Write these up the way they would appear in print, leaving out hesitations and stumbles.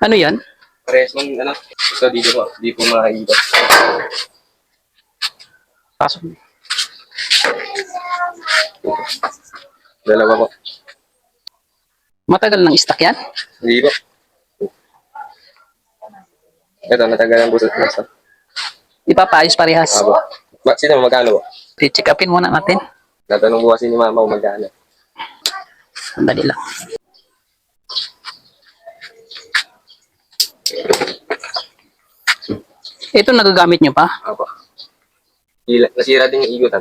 Ano yan? Parehas ng ano. So, di po makikita. Pasok. Dalawa po. Matagal nang stock yan? Hindi po. Ito, matagal ang busot na stock. Ipapaayos parehas. Abo. Sino, magkano po? I-check upin muna natin. Natanong po kasi ni mama kung magkano. Sandali lang. Ito nagagamit nyo pa? Apo. Nasira din yung igutan.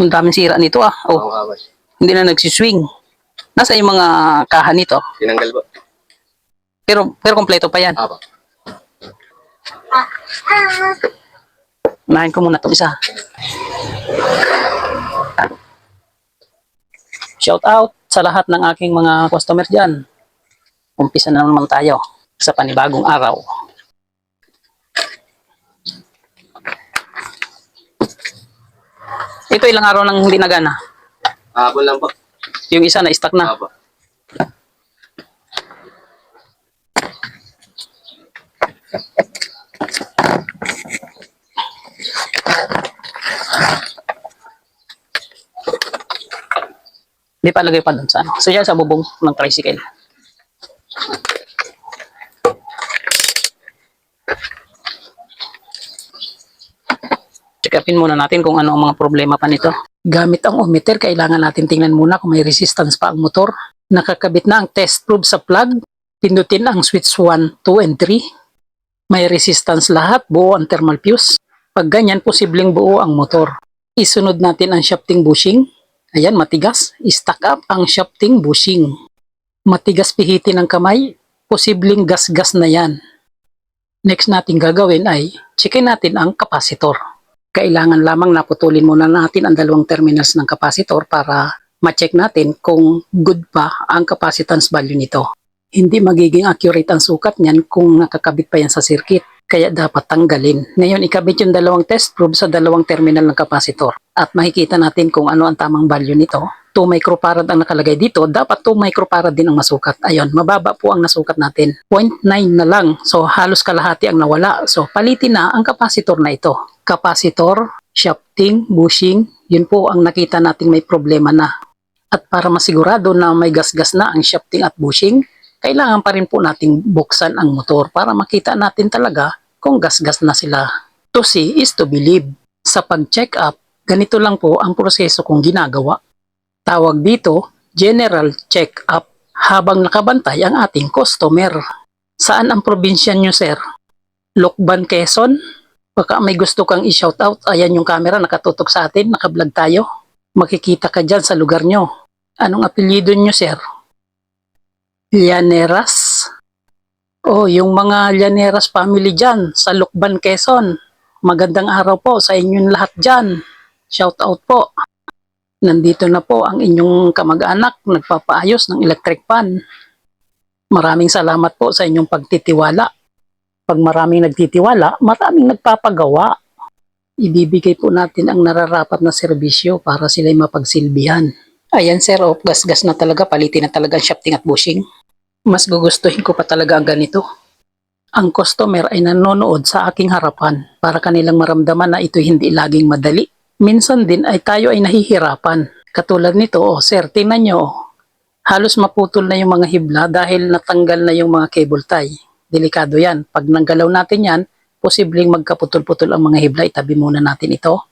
Ang daming sira nito ah. Oh, Ang kawas. hindi na nagsiswing. Nasa yung mga kahan nito? Tinanggal po. Pero kompleto pa yan. Apo. Unahin ko muna itong isa. Shout out sa lahat ng aking mga customer dyan. Umpisa na naman tayo sa panibagong araw. Ito ilang araw nang hindi nagana? Hapon lang po. Yung isa na stuck na. Apo. Hindi pa lagay pa doon sa ano. So yan sa bubong ng tricycle. Check upin muna natin kung ano ang mga problema pa nito. Gamit ang ohmmeter, kailangan natin tingnan muna kung may resistance pa ang motor. Nakakabit na ang test probe sa plug. Pindutin ang switch 1, 2, and 3. May resistance lahat, buo ang thermal fuse. Pag ganyan, posibleng buo ang motor. Isunod natin ang shafting bushing. Ayan, matigas. I-stack up ang shafting bushing. Matigas pihitin ng kamay. Posibleng gas-gas na yan. Next natin gagawin ay checkin natin ang kapasitor. Kailangan lamang naputulin muna natin ang dalawang terminals ng kapasitor para ma-check natin kung good pa ang capacitance value nito. Hindi magiging accurate ang sukat niyan kung nakakabit pa yan sa circuit. Kaya dapat tanggalin. Ngayon, ikabit yung dalawang test probe sa dalawang terminal ng kapasitor. At makikita natin kung ano ang tamang value nito. 2 microfarad ang nakalagay dito. Dapat 2 microfarad din ang masukat. Ayun, mababa po ang nasukat natin. 0.9 na lang. So, halos kalahati ang nawala. So, palitin na ang kapasitor na ito. Kapasitor, shafting, bushing, yun po ang nakita natin may problema na. At para masigurado na may gas-gas na ang shafting at bushing, kailangan pa rin po nating buksan ang motor para makita natin talaga kung gas-gas na sila. To see is to believe. Sa pag-check up, ganito lang po ang proseso kong ginagawa. Tawag dito, general check up, habang nakabantay ang ating customer. Saan ang probinsya nyo, sir? Lokban, Quezon? Baka may gusto kang i-shoutout. Ayan yung camera, nakatutok sa atin, nakablog tayo. Makikita ka dyan sa lugar nyo. Anong apelyido nyo, sir? Llaneras. Oh, yung mga Llaneras family dyan sa Lokban, Quezon. Magandang araw po sa inyong lahat dyan. Shout out po. Nandito na po ang inyong kamag-anak nagpapaayos ng electric fan. Maraming salamat po sa inyong pagtitiwala. Pag maraming nagtitiwala, maraming nagpapagawa. Ibibigay po natin ang nararapat na serbisyo para sila'y mapagsilbihan. Ayan sir, oh, gas-gas na talaga, palitin na talaga ang shafting at bushing. Mas gugustuhin ko pa talaga ang ganito. Ang customer ay nanonood sa aking harapan para kanilang maramdaman na ito hindi laging madali. Minsan din ay tayo ay nahihirapan. Katulad nito, oh sir, tingnan nyo. Halos maputol na yung mga hibla dahil natanggal na yung mga cable tie. Delikado yan. Pag nanggalaw natin yan, posibleng magkaputol-putol ang mga hibla. Itabi muna natin ito.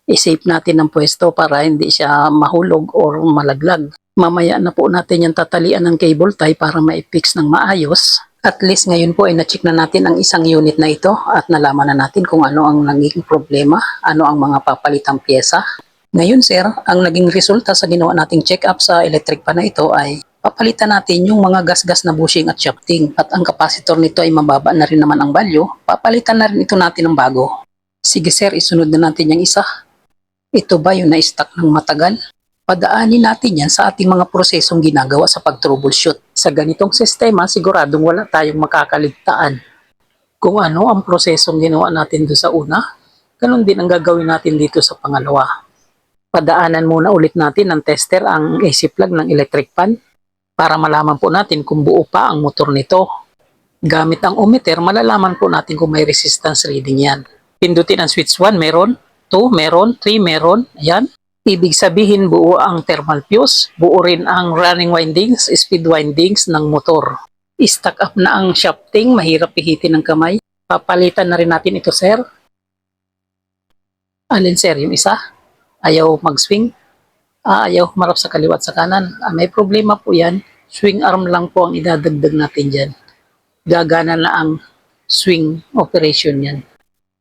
I-save natin ang pwesto para hindi siya mahulog or malaglag. Mamaya na po natin yung tatalian ng cable tie para ma-fix ng maayos. At least ngayon po ay na-check na natin ang isang unit na ito at nalaman na natin kung ano ang naging problema, ano ang mga papalitang pyesa. Ngayon sir, ang naging resulta sa ginawa nating check-up sa electric pan na ito ay papalitan natin yung mga gas-gas na bushing at shafting at ang capacitor nito ay mababa na rin naman ang value, papalitan na rin ito natin ng bago. Sige sir, isunod na natin yung isa. Ito ba yung na-stuck ng matagal? Padaanin natin yan sa ating mga prosesong ginagawa sa pag-troubleshoot. Sa ganitong sistema, siguradong wala tayong makakaligtaan. Kung ano ang prosesong ginawa natin doon sa una, ganun din ang gagawin natin dito sa pangalawa. Padaanan muna ulit natin ng tester ang AC plug ng electric pan para malaman po natin kung buo pa ang motor nito. Gamit ang ohmmeter, malalaman po natin kung may resistance reading yan. Pindutin ang switch 1, meron. 2, meron. 3, meron. Ayan. Ibig sabihin buo ang thermal fuse, buo rin ang running windings, speed windings ng motor. I-stack up na ang shafting, mahirap pihitin ng kamay. Papalitan na rin natin ito, sir. Alin, sir? Yung isa? Ayaw mag-swing? Ayaw humarap sa kaliwa at sa kanan. May problema po yan. Swing arm lang po ang idadagdag natin dyan. Gagana na ang swing operation yan.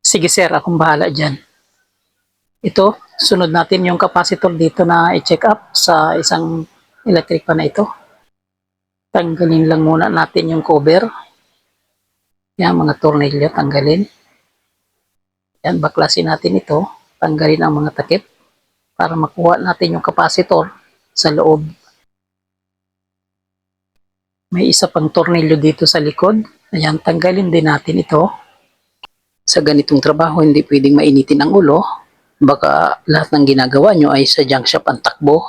Sige, sir, akong bahala dyan. Ito, sunod natin yung capacitor dito na i-check up sa isang electric pan na ito. Tanggalin lang muna natin yung cover. Yan, mga tornilyo, tanggalin. Yan, baklasin natin ito. Tanggalin ang mga takip para makuha natin yung capacitor sa loob. May isa pang tornilyo dito sa likod. Ayan, tanggalin din natin ito. Sa ganitong trabaho, hindi pwedeng mainitin ang ulo. Baka lahat ng ginagawa nyo ay sa junk shop ang takbo.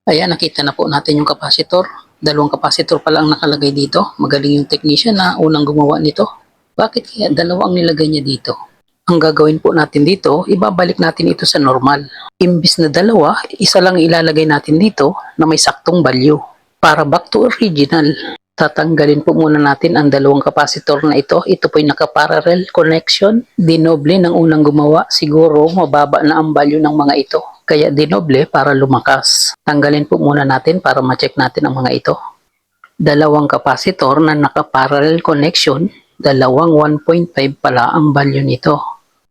Ayan, nakita na po natin yung capacitor. Dalawang capacitor pala ang nakalagay dito. Magaling yung technician na unang gumawa nito. Bakit kaya dalawang nilagay niya dito? Ang gagawin po natin dito, ibabalik natin ito sa normal. Imbis na dalawa, isa lang ilalagay natin dito na may saktong value. Para back to original, tatanggalin po muna natin ang dalawang capacitor na ito. Ito po yung naka-parallel connection. Dinoble ng unang gumawa. Siguro mababa na ang value ng mga ito. Kaya dinoble para lumakas. Tanggalin po muna natin para ma-check natin ang mga ito. Dalawang capacitor na naka-parallel connection. Dalawang 1.5 pala ang value nito.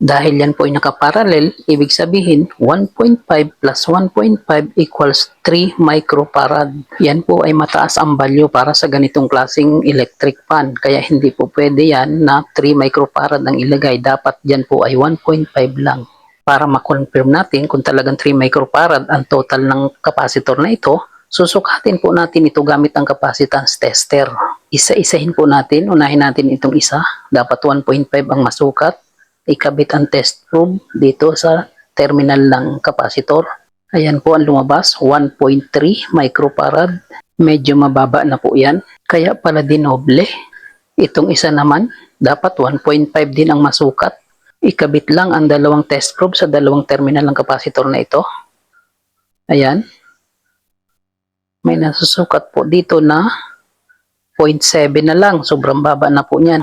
Dahil yan po ay nakaparallel, ibig sabihin 1.5 plus 1.5 equals 3 microfarad. Yan po ay mataas ang value para sa ganitong klaseng electric fan. Kaya hindi po pwede yan na 3 microfarad ang ilagay. Dapat yan po ay 1.5 lang. Para ma-confirm natin kung talagang 3 microfarad ang total ng capacitor na ito, susukatin po natin ito gamit ang capacitance tester. Isa-isahin po natin, unahin natin itong isa. Dapat 1.5 ang masukat. Ikabit ang test probe dito sa terminal ng capacitor. Ayan po ang lumabas, 1.3 microfarad. Medyo mababa na po yan. Kaya pala dinoble. Itong isa naman, dapat 1.5 din ang masukat. Ikabit lang ang dalawang test probe sa dalawang terminal ng capacitor na ito. Ayan. May nasusukat po dito na 0.7 na lang. Sobrang baba na po niyan.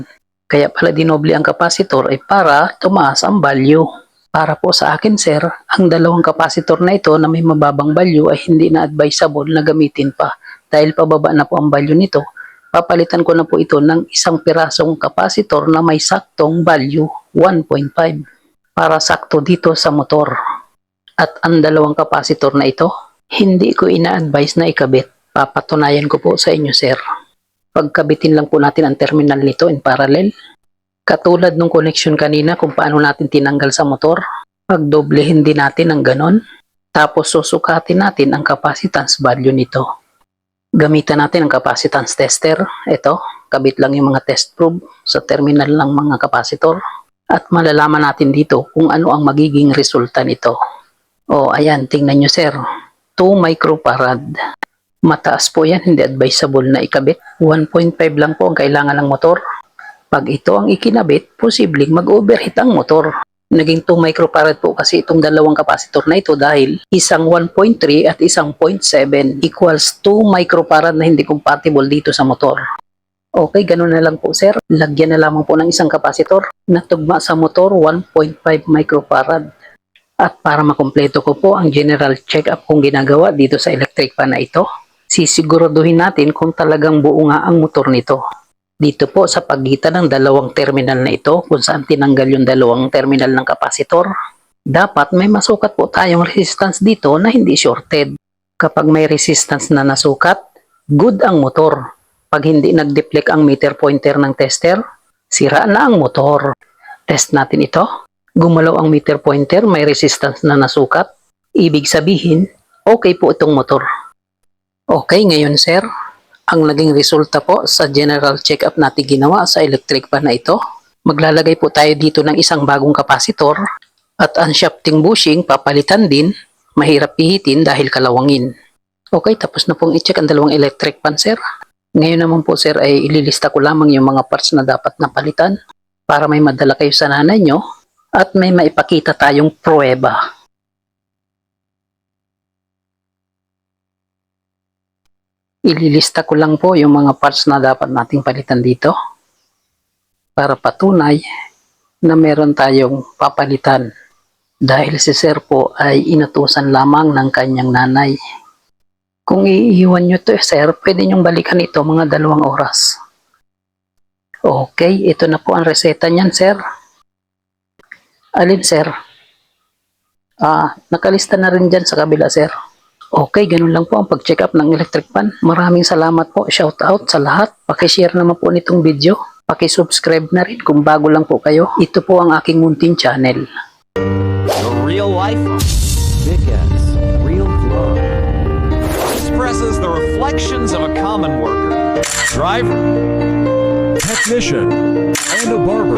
Kaya pala dinoble ang capacitor ay para tumaas ang value. Para po sa akin, sir, ang dalawang capacitor na ito na may mababang value ay hindi na advisable na gamitin pa. Dahil pababa na po ang value nito, papalitan ko na po ito ng isang pirasong capacitor na may saktong value 1.5 para sakto dito sa motor. At ang dalawang capacitor na ito, hindi ko ina-advise na ikabit. Papatunayan ko po sa inyo, sir. Pagkabitin lang po natin ang terminal nito in parallel. Katulad nung connection kanina kung paano natin tinanggal sa motor. Pagdoblehin din natin ng ganon. Tapos susukatin natin ang capacitance value nito. Gamitan natin ang capacitance tester. Ito, kabit lang yung mga test probe sa terminal ng mga capacitor. At malalaman natin dito kung ano ang magiging resulta nito. O ayan, tingnan nyo, sir. 2 microfarad. Mataas po yan, hindi advisable na ikabit. 1.5 lang po ang kailangan ng motor. Pag ito ang ikinabit, posibleng mag-overheat ang motor. Naging 2 microfarad po kasi itong dalawang capacitor na ito dahil isang 1.3 at isang 0.7 equals 2 microfarad na hindi compatible dito sa motor. Okay, ganun na lang po, sir. Lagyan na lamang po ng isang capacitor na tugma sa motor 1.5 microfarad. At para makumpleto ko po ang general check-up kong ginagawa dito sa electric fan na ito, sisiguraduhin natin kung talagang buo nga ang motor nito. Dito po sa pagitan ng dalawang terminal na ito, kung saan tinanggal yung dalawang terminal ng kapasitor, dapat may masukat po tayong resistance dito na hindi shorted. Kapag may resistance na nasukat, good ang motor. Pag hindi nag-deflect ang meter pointer ng tester, sira na ang motor. Test natin ito. Gumalaw ang meter pointer, may resistance na nasukat. Ibig sabihin, okay po itong motor. Okay, ngayon sir, ang naging resulta po sa general check-up natin ginawa sa electric fan na ito, maglalagay po tayo dito ng isang bagong kapasitor at ang shafting bushing papalitan din, mahirap pihitin dahil kalawangin. Okay, tapos na pong i-check ang dalawang electric fan, sir. Ngayon naman po sir ay ililista ko lamang yung mga parts na dapat napalitan para may madala kayo sa nanay nyo at may maipakita tayong pruweba. Ililista ko lang po yung mga parts na dapat nating palitan dito para patunay na meron tayong papalitan dahil si sir po ay inutusan lamang ng kanyang nanay. Kung iiwan nyo to sir, pwede nyong balikan ito mga 2 oras. Okay, ito na po ang reseta niyan sir. Alin sir? Nakalista na rin dyan sa kabila sir. Okay, ganun lang po ang pag-check up ng electric fan. Maraming salamat po. Shout out sa lahat. Paki-share naman po nitong video. Paki-subscribe na rin kung bago lang po kayo. Ito po ang aking munting channel. The real life Big X Real Vlog expresses the reflections of a common worker, driver, technician, and a barber.